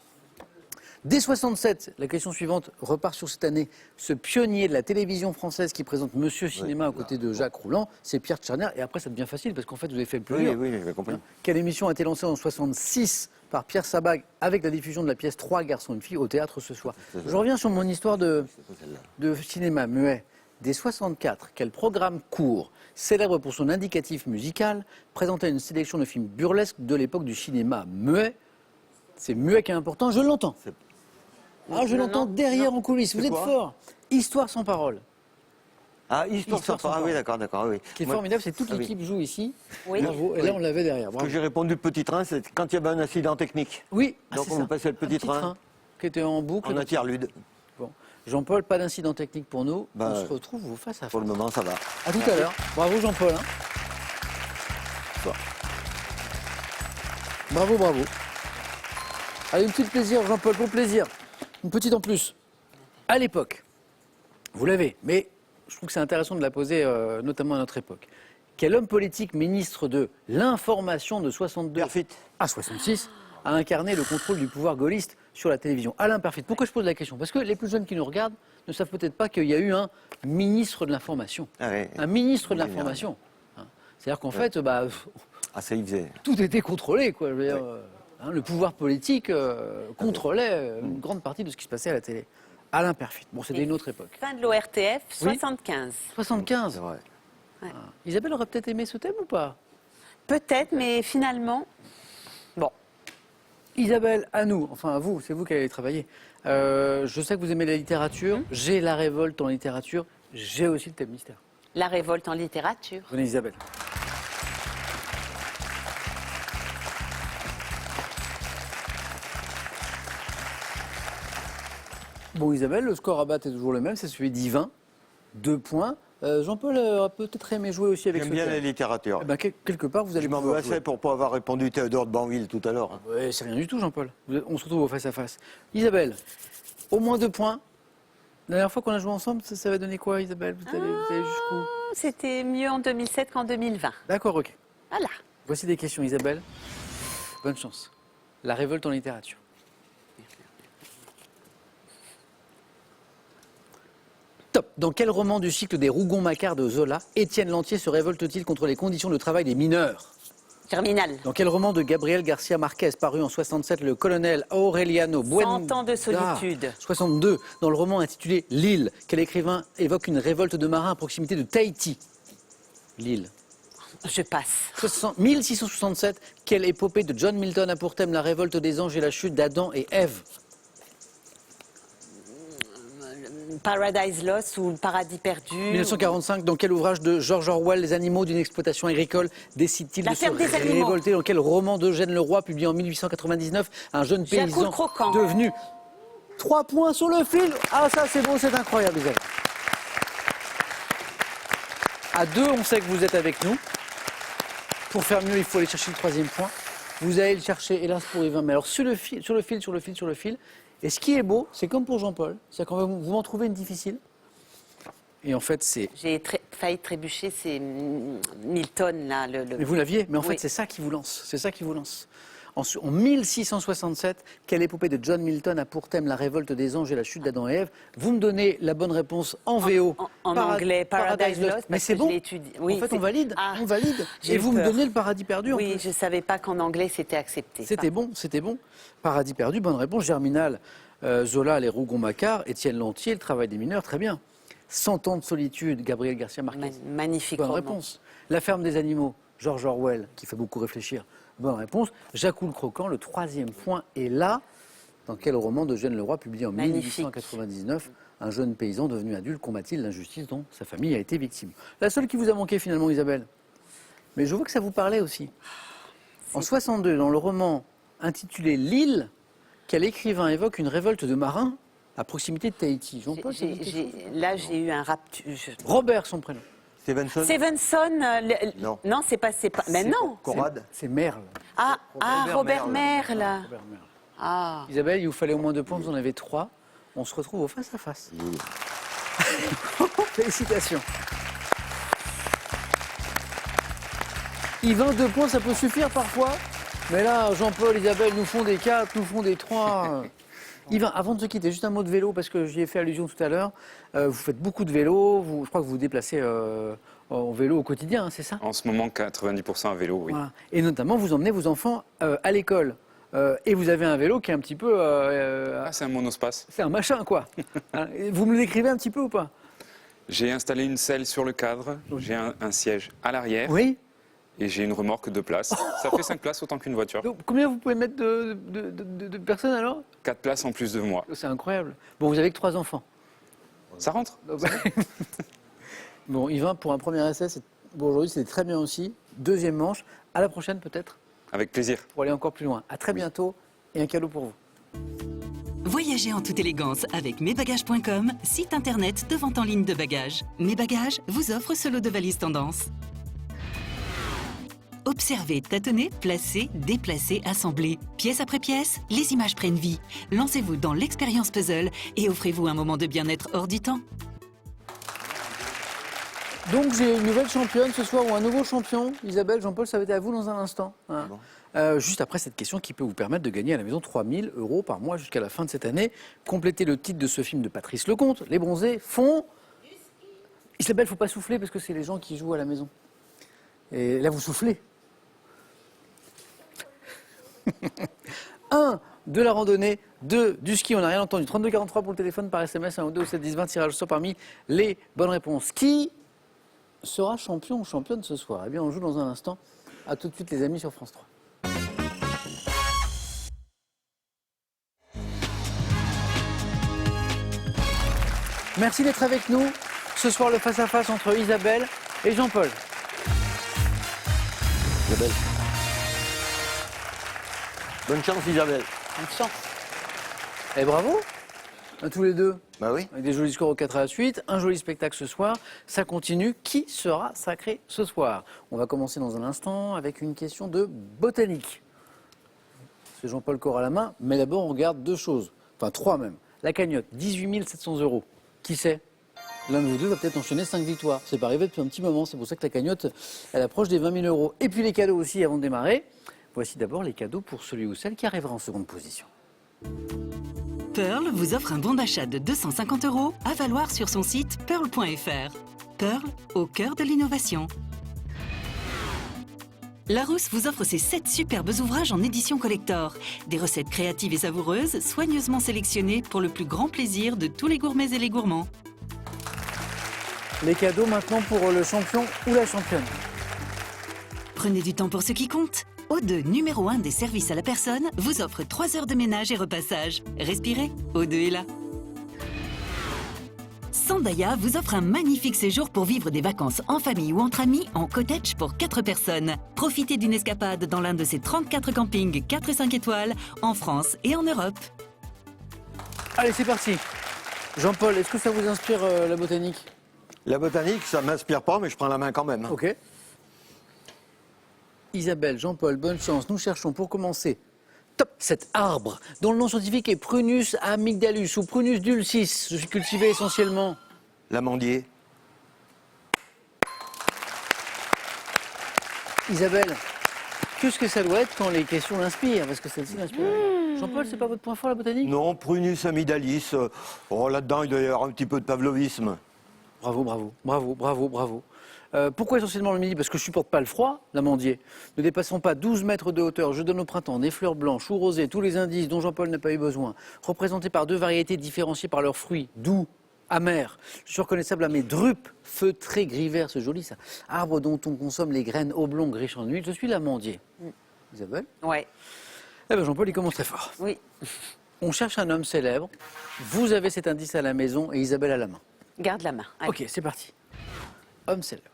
Speaker 1: Dès 67, la question suivante repart sur cette année. Ce pionnier de la télévision française qui présente Monsieur Cinéma aux côtés de Jacques Rouland, c'est Pierre Tcherner. Et après, ça devient facile parce qu'en fait, vous avez fait le plus dur.
Speaker 2: Oui, j'ai compris.
Speaker 1: Quelle émission a été lancée en 66 par Pierre Sabag avec la diffusion de la pièce 3 garçons et une fille au théâtre ce soir? Je reviens sur mon histoire de cinéma muet. Dès 64, quel programme court, célèbre pour son indicatif musical, présentait une sélection de films burlesques de l'époque du cinéma muet? C'est muet qui est important, je l'entends. Ah, je l'entends derrière en coulisses, vous êtes fort. Histoire sans parole.
Speaker 2: Ah, Histoire sans parole, oui, d'accord, oui.
Speaker 1: Ce qui est formidable, c'est que toute l'équipe joue ici,
Speaker 5: oui.
Speaker 1: et là on l'avait derrière.
Speaker 2: Ce que j'ai répondu petit train, c'est quand il y avait un accident technique.
Speaker 1: Oui,
Speaker 2: donc on passait le petit train
Speaker 1: qui était en boucle.
Speaker 2: En interlude.
Speaker 1: Bon. Jean-Paul, pas d'incident technique pour nous. On se retrouve face à face.
Speaker 2: Pour le moment, ça va.
Speaker 1: À tout à l'heure. Bravo Jean-Paul. Bravo. Allez, une petite plaisir Jean-Paul, bon plaisir. Une petite en plus. À l'époque, vous l'avez, mais je trouve que c'est intéressant de la poser, notamment à notre époque. Quel homme politique, ministre de l'information de 62 à 66, a incarné le contrôle du pouvoir gaulliste sur la télévision? Alain Perfit. Pourquoi je pose la question? Parce que les plus jeunes qui nous regardent ne savent peut-être pas qu'il y a eu un ministre de l'information. Un ministre de l'information. C'est-à-dire qu'en fait,
Speaker 2: ça y faisait.
Speaker 1: Tout était contrôlé, quoi. Je veux dire, le pouvoir politique contrôlait une grande partie de ce qui se passait à la télé. Alain Perfit. Bon, c'était une autre époque.
Speaker 5: Fin de l'ORTF,
Speaker 1: Oui.
Speaker 5: 75.
Speaker 1: 75.
Speaker 2: C'est vrai.
Speaker 5: Ouais.
Speaker 1: Isabelle aurait peut-être aimé ce thème ou pas?
Speaker 5: Peut-être, mais finalement, bon.
Speaker 1: Isabelle, à nous, enfin à vous, c'est vous qui allez travailler. Je sais que vous aimez la littérature, j'ai la révolte en littérature, j'ai aussi le thème mystère.
Speaker 5: La révolte en littérature.
Speaker 1: Venez Isabelle. Bon Isabelle, le score à battre est toujours le même, c'est celui d'Yvain, 2 points. Jean-Paul aurait peut-être aimé jouer aussi avec ce
Speaker 2: J'aime bien
Speaker 1: thème.
Speaker 2: la littérature.
Speaker 1: Eh ben, quelque part, vous allez
Speaker 2: Je m'en veux
Speaker 1: pouvoir
Speaker 2: assez
Speaker 1: jouer.
Speaker 2: pour ne pas avoir répondu Théodore de Banville tout à l'heure.
Speaker 1: Ouais, c'est rien du tout, Jean-Paul. On se retrouve au face-à-face. Isabelle, au moins 2 points. La dernière fois qu'on a joué ensemble, ça va donner quoi, Isabelle? Vous allez jusqu'où?
Speaker 5: C'était mieux en 2007 qu'en 2020.
Speaker 1: D'accord, ok.
Speaker 5: Voilà.
Speaker 1: Voici des questions, Isabelle. Bonne chance. La révolte en littérature. Top. Dans quel roman du cycle des Rougon-Macquart de Zola, Étienne Lantier se révolte-t-il contre les conditions de travail des mineurs?
Speaker 5: Germinal.
Speaker 1: Dans quel roman de Gabriel Garcia Marquez, paru en 67, le colonel Aureliano Buendía,
Speaker 5: 100 ans de solitude.
Speaker 1: 62, dans le roman intitulé L'île, quel écrivain évoque une révolte de marins à proximité de Tahiti? L'île.
Speaker 5: Je passe.
Speaker 1: 1667, quelle épopée de John Milton a pour thème la révolte des anges et la chute d'Adam et Ève?
Speaker 5: Paradise Lost ou Le Paradis perdu.
Speaker 1: 1945, dans quel ouvrage de George Orwell les animaux d'une exploitation agricole décident-ils
Speaker 5: La
Speaker 1: de se
Speaker 5: ferme des animaux.
Speaker 1: révolter? Dans quel roman d'Eugène Leroy, publié en 1899, un jeune
Speaker 5: Jacques
Speaker 1: paysan
Speaker 5: le Croquant.
Speaker 1: devenu 3 points sur le fil? Ah ça c'est beau, c'est incroyable Isabelle. À 2, on sait que vous êtes avec nous. Pour faire mieux, il faut aller chercher le 3e point. Vous allez le chercher, hélas pour Yvain, mais alors sur le fil. Et ce qui est beau, c'est comme pour Jean-Paul, c'est quand vous m'en trouvez une difficile. Et en fait, c'est...
Speaker 5: J'ai failli trébucher, c'est Milton, là.
Speaker 1: Mais vous l'aviez, mais en fait,
Speaker 5: Oui.
Speaker 1: c'est ça qui vous lance. C'est ça qui vous lance. En 1667, quelle épopée de John Milton a pour thème la révolte des anges et la chute d'Adam et Ève? Vous me donnez la bonne réponse en VO.
Speaker 5: En anglais, Paradise Lost,
Speaker 1: Mais
Speaker 5: parce
Speaker 1: c'est
Speaker 5: que
Speaker 1: bon.
Speaker 5: je l'ai étudié. Oui,
Speaker 1: en fait,
Speaker 5: c'est-
Speaker 1: on valide.
Speaker 5: Ah,
Speaker 1: on valide.
Speaker 5: j'ai
Speaker 1: Et
Speaker 5: eu
Speaker 1: vous me
Speaker 5: peur.
Speaker 1: donnez le paradis perdu en
Speaker 5: Oui,
Speaker 1: plus.
Speaker 5: je ne savais pas qu'en anglais c'était accepté.
Speaker 1: C'était bon, c'était bon. Paradis perdu, bonne réponse. Germinal, Zola, les Rougon-Macquart, Étienne Lantier, le travail des mineurs, très bien. 100 ans de solitude, Gabriel Garcia Marquez.
Speaker 5: Magnifique
Speaker 1: Bonne
Speaker 5: roman.
Speaker 1: réponse. La ferme des animaux, George Orwell, qui fait beaucoup réfléchir. Bonne réponse. Jacques le Croquant, le 3e point est là. Dans quel roman d'Eugène Leroy, publié en
Speaker 5: Magnifique.
Speaker 1: 1899, un jeune paysan devenu adulte combat-il l'injustice dont sa famille a été victime? La seule qui vous a manqué finalement, Isabelle. Mais je vois que ça vous parlait aussi. En 62, dans le roman intitulé L'île, quel écrivain évoque une révolte de marins à proximité de Tahiti? Jean-Paul, ça vous dit quelque chose?
Speaker 5: Là, j'ai eu un rapture.
Speaker 1: Robert, son prénom.
Speaker 2: Stevenson.
Speaker 5: Stevenson,
Speaker 2: Non.
Speaker 5: non, c'est pas. Mais non.
Speaker 2: Conrad.
Speaker 1: C'est Merle.
Speaker 5: Robert Merle.
Speaker 1: Robert Merle.
Speaker 5: Ah.
Speaker 1: Isabelle, il vous fallait au moins 2 points, vous en avez 3. On se retrouve au face-à-face. Félicitations. Yvain, 2 points, ça peut suffire parfois. Mais là, Jean-Paul, Isabelle nous font des 4, nous font des 3. Yvain, avant de se quitter, juste un mot de vélo, parce que j'y ai fait allusion tout à l'heure. Vous faites beaucoup de vélo, je crois que vous vous déplacez en vélo au quotidien, hein, c'est ça?
Speaker 4: En ce moment, 90% à vélo, oui.
Speaker 1: Voilà. Et notamment, vous emmenez vos enfants à l'école. Et vous avez un vélo qui est un petit peu...
Speaker 4: C'est un monospace.
Speaker 1: c'est un machin, quoi. Hein, vous me le décrivez un petit peu ou pas?
Speaker 4: J'ai installé une selle sur le cadre, j'ai un siège à l'arrière
Speaker 1: Oui.
Speaker 4: et j'ai une remorque de place. Ça fait 5 places autant qu'une voiture.
Speaker 1: Donc, combien vous pouvez mettre de personnes alors?
Speaker 4: 4 places en plus de moi.
Speaker 1: C'est incroyable. Bon, vous avez que 3 enfants.
Speaker 4: Ça rentre.
Speaker 1: Bon, Yvain, pour un premier essai, bon, aujourd'hui, c'était très bien aussi. 2e manche. À la prochaine, peut-être,
Speaker 4: Avec plaisir.
Speaker 1: pour aller encore plus loin. À très bientôt et un cadeau pour vous.
Speaker 6: Voyagez en toute élégance avec mesbagages.com, site internet de vente en ligne de bagages. Mes Bagages vous offre ce lot de valises tendance. Observez, tâtonnez, placez, déplacez, assemblez. Pièce après pièce, les images prennent vie. Lancez-vous dans l'expérience puzzle et offrez-vous un moment de bien-être hors du temps.
Speaker 1: Donc, j'ai une nouvelle championne ce soir ou un nouveau champion. Isabelle, Jean-Paul, ça va être à vous dans un instant. Hein. Juste après cette question qui peut vous permettre de gagner à la maison 3 000 € par mois jusqu'à la fin de cette année. Complétez le titre de ce film de Patrice Lecomte. Les bronzés font... Isabelle, il ne faut pas souffler parce que c'est les gens qui jouent à la maison. Et là, vous soufflez. 1, de la randonnée, 2 du ski. On n'a rien entendu. 3243 pour le téléphone, par SMS, 1 ou 2 au 7 10 20, tirage au sort parmi les bonnes réponses. Qui sera champion ou championne ce soir? Eh bien, on joue dans un instant. A tout de suite, les amis, sur France 3. Merci d'être avec nous. Ce soir, le face-à-face entre Isabelle et Jean-Paul.
Speaker 2: Isabelle. Bonne chance, Isabelle.
Speaker 5: Bonne chance.
Speaker 1: Et bravo à tous les deux.
Speaker 2: Bah oui.
Speaker 1: Avec des jolis scores au 4 à la suite, un joli spectacle ce soir. Ça continue. Qui sera sacré ce soir? On va commencer dans un instant avec une question de botanique. C'est Jean-Paul qui aura la main, mais d'abord on regarde 2 choses. Enfin 3 même. La cagnotte, 18 700 €. Qui sait? L'un de vous deux va peut-être enchaîner 5 victoires. C'est pas arrivé depuis un petit moment, c'est pour ça que la cagnotte, elle approche des 20 000 €. Et puis les cadeaux aussi avant de démarrer. Voici d'abord les cadeaux pour celui ou celle qui arrivera en seconde position.
Speaker 6: Pearl vous offre un bon d'achat de 250 € à valoir sur son site pearl.fr. Pearl, au cœur de l'innovation. Larousse vous offre ses 7 superbes ouvrages en édition collector. Des recettes créatives et savoureuses, soigneusement sélectionnées pour le plus grand plaisir de tous les gourmets et les gourmands.
Speaker 1: Les cadeaux maintenant pour le champion ou la championne.
Speaker 6: Prenez du temps pour ce qui compte. O2, numéro 1 des services à la personne, vous offre 3 heures de ménage et repassage. Respirez, O2 est là. Sandaya vous offre un magnifique séjour pour vivre des vacances en famille ou entre amis en cottage pour 4 personnes. Profitez d'une escapade dans l'un de ses 34 campings 4 et 5 étoiles en France et en Europe.
Speaker 1: Allez, c'est parti. Jean-Paul, est-ce que ça vous inspire la botanique?
Speaker 2: La botanique, ça ne m'inspire pas, mais je prends la main quand même.
Speaker 1: Ok. Isabelle, Jean-Paul, bonne chance. Nous cherchons pour commencer top cet arbre dont le nom scientifique est Prunus amygdalus ou Prunus dulcis. Je suis cultivé essentiellement.
Speaker 2: L'amandier.
Speaker 1: Isabelle, qu'est-ce que ça doit être quand les questions l'inspirent? Parce que celle-ci l'inspire. Jean-Paul, c'est pas votre point fort la botanique?
Speaker 2: Non, Prunus amygdalis. Oh, là-dedans, il doit y avoir un petit peu de pavlovisme.
Speaker 1: Bravo, bravo, bravo, bravo, bravo. Pourquoi essentiellement le midi? Parce que je supporte pas le froid, l'amandier. Ne dépassons pas 12 mètres de hauteur. Je donne au printemps des fleurs blanches ou rosées, tous les indices dont Jean-Paul n'a pas eu besoin. Représentés par 2 variétés différenciées par leurs fruits, doux, amers. Je suis reconnaissable à mes drupes, feutrées, gris vert, c'est joli ça. Arbre dont on consomme les graines oblongues riches en huile. Je suis l'amandier. Isabelle?
Speaker 5: Ouais.
Speaker 1: Eh bien Jean-Paul, il commence très fort.
Speaker 5: Oui.
Speaker 1: On cherche un homme célèbre. Vous avez cet indice à la maison et Isabelle à la main.
Speaker 5: Garde la main. Allez.
Speaker 1: Ok, c'est parti. Homme célèbre.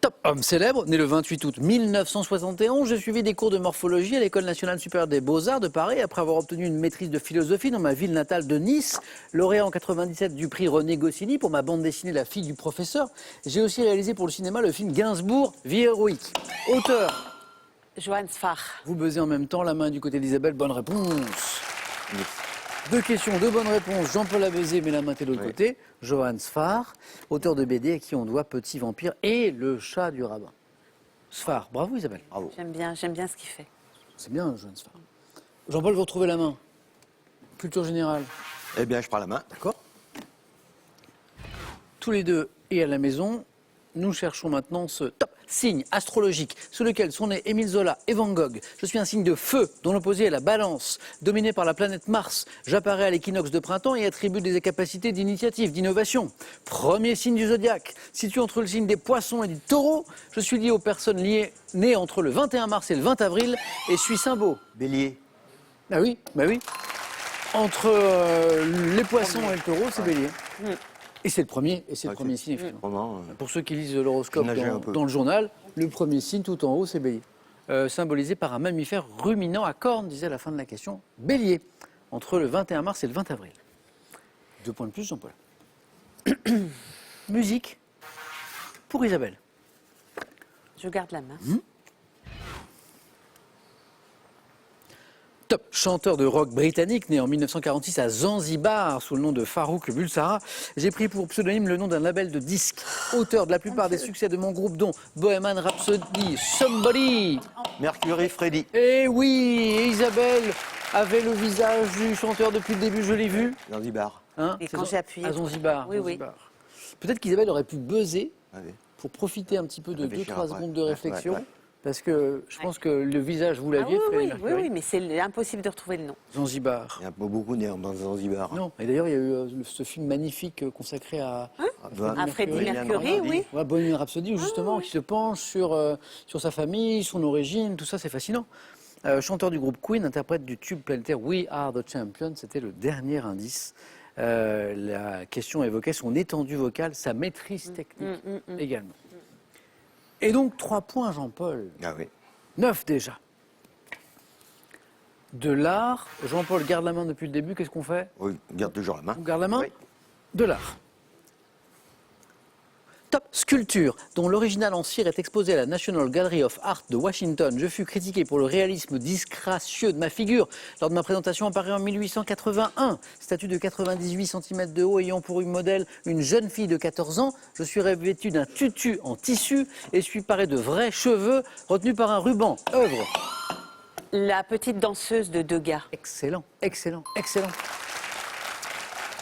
Speaker 1: Top homme célèbre, né le 28 août 1971, j'ai suivi des cours de morphologie à l'École nationale supérieure des beaux-arts de Paris après avoir obtenu une maîtrise de philosophie dans ma ville natale de Nice, lauréat en 97 du prix René Goscinny pour ma bande dessinée La fille du professeur. J'ai aussi réalisé pour le cinéma le film Gainsbourg, Vie héroïque. Auteur.
Speaker 5: Johann Sfar.
Speaker 1: Vous buzzez en même temps, la main du côté d'Isabelle, bonne réponse. Oui. 2 questions, 2 bonnes réponses. Jean-Paul a buzzé, mais la main est de l'autre côté. Johann Sfar, auteur de BD à qui on doit Petit Vampire et Le chat du rabbin. Sfar, bravo Isabelle. Bravo.
Speaker 5: J'aime bien ce qu'il fait.
Speaker 1: C'est bien, Johann Sfar. Jean-Paul, vous retrouvez la main. Culture générale.
Speaker 2: Eh bien, je prends la main.
Speaker 1: D'accord. Tous les deux et à la maison, nous cherchons maintenant ce top signe astrologique sous lequel sont nés Émile Zola et Van Gogh. Je suis un signe de feu dont l'opposé est la balance. Dominé par la planète Mars, j'apparais à l'équinoxe de printemps et attribue des capacités d'initiative, d'innovation. Premier signe du zodiaque, situé entre le signe des poissons et du taureau, je suis lié aux personnes nées entre le 21 mars et le 20 avril et suis Saint-Beau.
Speaker 2: Bélier.
Speaker 1: Ah oui, bah oui. Entre les poissons et le taureau, c'est Bélier. Et c'est le premier, premier signe, effectivement. Pour ceux qui lisent l'horoscope dans le journal, le premier signe tout en haut, c'est Bélier. Symbolisé par un mammifère ruminant à cornes, disait à la fin de la question, Bélier, entre le 21 mars et le 20 avril. 2 points de plus, Jean-Paul. Musique pour Isabelle.
Speaker 5: Je garde la main.
Speaker 1: Top chanteur de rock britannique, né en 1946 à Zanzibar sous le nom de Farouk Bulsara. J'ai pris pour pseudonyme le nom d'un label de disques. Auteur de la plupart des succès de mon groupe, dont Bohemian Rhapsody, Somebody.
Speaker 2: Mercury Freddy.
Speaker 1: Eh oui, Isabelle avait le visage du chanteur depuis le début, je l'ai vu.
Speaker 2: Zanzibar.
Speaker 1: Hein,
Speaker 5: et quand j'ai appuyé.
Speaker 1: À Zanzibar.
Speaker 5: Oui,
Speaker 1: Zanzibar. Peut-être qu'Isabelle aurait pu buzzer pour profiter un petit peu de 2-3 secondes de réflexion. Parce que je pense que le visage, vous l'aviez,
Speaker 5: oui, mais c'est impossible de retrouver le nom.
Speaker 1: Zanzibar.
Speaker 2: Il n'y a pas beaucoup d'air dans Zanzibar.
Speaker 1: Non, et d'ailleurs, il y a eu ce film magnifique consacré à
Speaker 5: Freddie Mercury, oui.
Speaker 1: Ouais, Bohemian Rhapsody, où justement, qui se penche sur sa famille, son origine, tout ça, c'est fascinant. Chanteur du groupe Queen, interprète du tube planétaire We Are the Champions, c'était le dernier indice. La question évoquait son étendue vocale, sa maîtrise technique également. Et donc, 3 points, Jean-Paul.
Speaker 2: Ah oui.
Speaker 1: 9 déjà. De l'art, Jean-Paul garde la main depuis le début, qu'est-ce qu'on fait?
Speaker 2: Oui, garde toujours la main.
Speaker 1: On garde la main?
Speaker 2: Oui.
Speaker 1: De l'art. Top sculpture, dont l'original en cire est exposé à la National Gallery of Art de Washington. Je fus critiqué pour le réalisme disgracieux de ma figure lors de ma présentation à Paris en 1881. Statue de 98 cm de haut ayant pour modèle une jeune fille de 14 ans. Je suis revêtu d'un tutu en tissu et suis paré de vrais cheveux retenus par un ruban. Œuvre.
Speaker 5: La petite danseuse de Degas.
Speaker 1: Excellent, excellent, excellent.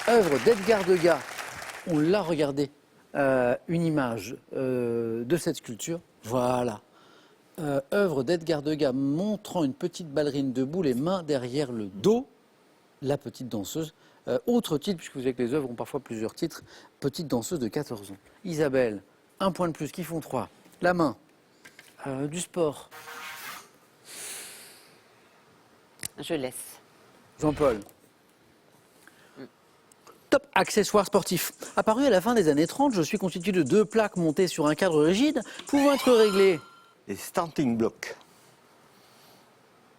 Speaker 1: Œuvre d'Edgar Degas. On l'a regardé. Une image de cette sculpture. Voilà. Œuvre d'Edgar Degas montrant une petite ballerine debout, les mains derrière le dos. La petite danseuse. Autre titre, puisque vous savez que les œuvres ont parfois plusieurs titres. Petite danseuse de 14 ans. Isabelle, 1 point de plus, qui font 3. La main. Du sport.
Speaker 5: Je laisse.
Speaker 1: Jean-Paul. Top accessoire sportif. Apparu à la fin des années 30, je suis constitué de 2 plaques montées sur un cadre rigide, pouvant être réglées.
Speaker 2: Les starting blocks.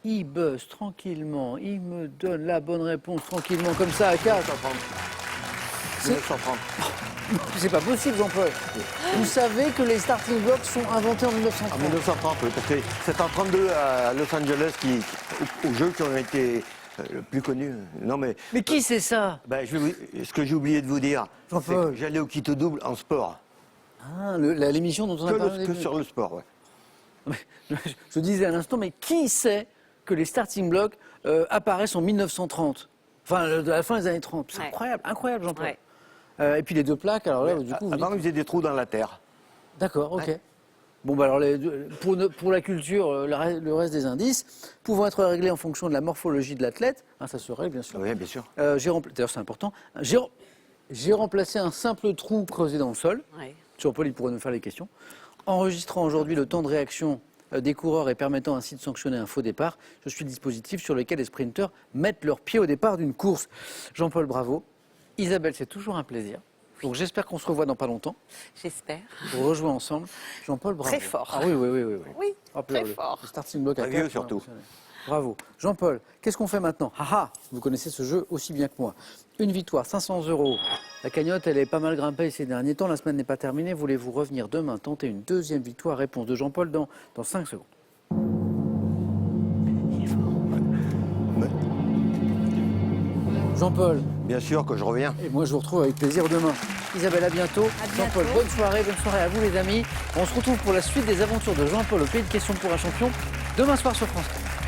Speaker 1: Il buzz tranquillement, il me donne la bonne réponse tranquillement, comme ça à 4.
Speaker 2: 1930.
Speaker 1: C'est pas possible, Jean-Paul. Vous savez que les starting blocks sont inventés en 1930.
Speaker 2: En 1930, oui, parce que c'est en 1932 à Los Angeles aux Jeux qui ont été le plus connu. Non, mais
Speaker 1: qui c'est ça?
Speaker 2: Ce que j'ai oublié de vous dire, c'est que j'allais au Quito Double en sport.
Speaker 1: Ah, l'émission dont on a parlé.
Speaker 2: Que sur le sport, ouais.
Speaker 1: Je disais à l'instant, mais qui sait que les starting blocks apparaissent en 1930? Enfin, à la fin des années 30. C'est incroyable, incroyable, Jean-Paul. Et puis les 2 plaques, alors là, du coup...
Speaker 2: Avant, ils faisaient des trous dans la terre.
Speaker 1: D'accord, ok.
Speaker 2: Ouais.
Speaker 1: Bon, bah alors, pour la culture, le reste des indices, pouvant être réglés en fonction de la morphologie de l'athlète, hein, ça se règle, bien sûr.
Speaker 2: Oui, bien sûr.
Speaker 1: D'ailleurs, c'est important. J'ai remplacé un simple trou creusé dans le sol.
Speaker 5: Ouais.
Speaker 1: Jean-Paul, il pourrait nous faire les questions. Enregistrant aujourd'hui le temps de réaction des coureurs et permettant ainsi de sanctionner un faux départ, je suis le dispositif sur lequel les sprinteurs mettent leurs pieds au départ d'une course. Jean-Paul, bravo. Isabelle, c'est toujours un plaisir. Donc j'espère qu'on se revoit dans pas longtemps.
Speaker 5: J'espère.
Speaker 1: Pour rejouer ensemble. Jean-Paul, bravo.
Speaker 5: Très fort.
Speaker 1: Ah oui.
Speaker 5: Oui,
Speaker 1: Hop,
Speaker 5: très
Speaker 1: le
Speaker 5: fort.
Speaker 1: starting block à
Speaker 2: 4,
Speaker 1: surtout. Bravo. Jean-Paul, qu'est-ce qu'on fait maintenant? Haha, vous connaissez ce jeu aussi bien que moi. Une victoire, 500 €. La cagnotte, elle est pas mal grimpée ces derniers temps. La semaine n'est pas terminée. Voulez-vous revenir demain tenter une 2e victoire? Réponse de Jean-Paul dans 5 secondes. Jean-Paul.
Speaker 2: Bien sûr que je reviens.
Speaker 1: Et moi, je vous retrouve avec plaisir demain. Isabelle, à bientôt. Jean-Paul, bonne soirée à vous, les amis. On se retrouve pour la suite des aventures de Jean-Paul au Pays de questions pour un champion, demain soir sur France 3.